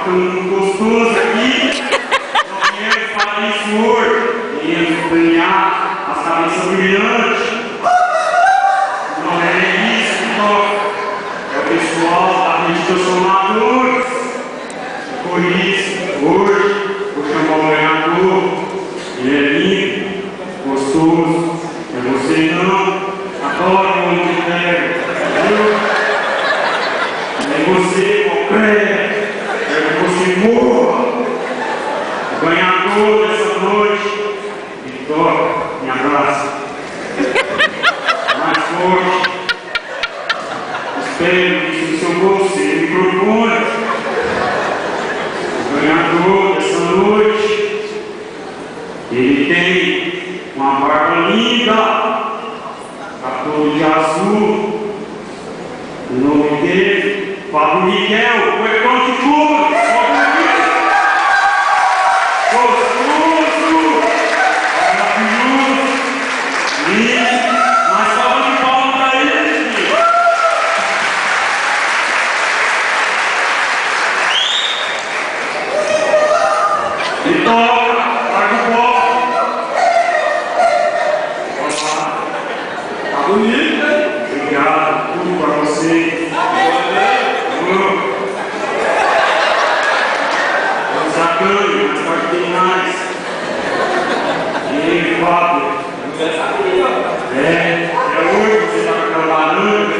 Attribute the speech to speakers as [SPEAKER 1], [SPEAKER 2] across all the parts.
[SPEAKER 1] ficando gostoso aqui. Nós viemos para isso hoje. Viemos ganhar as cabeças brilhantes. Não é isso que toca. É o pessoal da rede dos formadores. Por isso, hoje, vou chamar o ganhador. Ele é lindo, gostoso. É você não. Adoro o homem de terra. É você, concreto. É você, morra. O ganhador dessa noite. Vitória, me abraça. Mais forte. Espero que no seu bolso seja o microfone. O ganhador dessa noite, ele tem uma barba linda, cabelo de azul. O nome dele, Fábio Miguel, o Ercão de Flores. Gostoso, maravilhoso, lindo. Mas salva de palmas para ele, filho. E toca, larga o copo. Tá bonito, né? Obrigado, tudo para você. Vamos a câmbio, mas pode ter mais. E Fábio. É hoje você está com aquela laranja.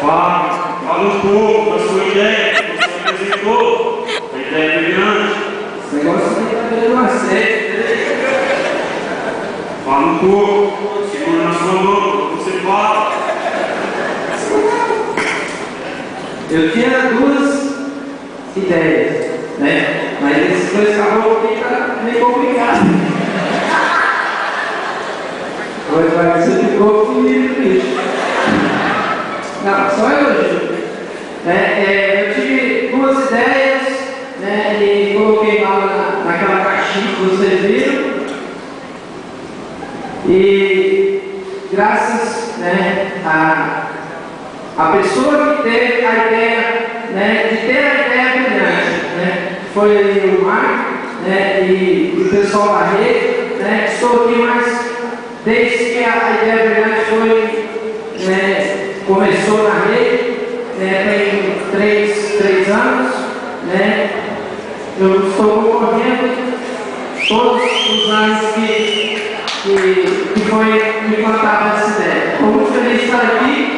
[SPEAKER 1] Fábio, fala um pouco da sua ideia que você apresentou. A ideia é brilhante.
[SPEAKER 2] Esse negócio aqui está dando uma série.
[SPEAKER 1] Fala um pouco, segura na sua mão, você fala.
[SPEAKER 2] Eu tinha duas ideias, né? Mas esses dois caboclos aqui tá meio complicado. Hoje vai ser de pouco comigo, bicho. Não, só elogio. Eu tive duas ideias, né? E coloquei lá naquela caixinha que vocês viram. E graças, né, a pessoa que teve a ideia, né, de ter a ideia brilhante, né, foi o Marco, né, e o pessoal da rede, né, estou aqui mais desde que a ideia brilhante foi, né, começou na rede, né, tem 3 anos, né, eu estou concorrendo todos os anos que foi implantada essa ideia. Estou muito feliz de estar aqui.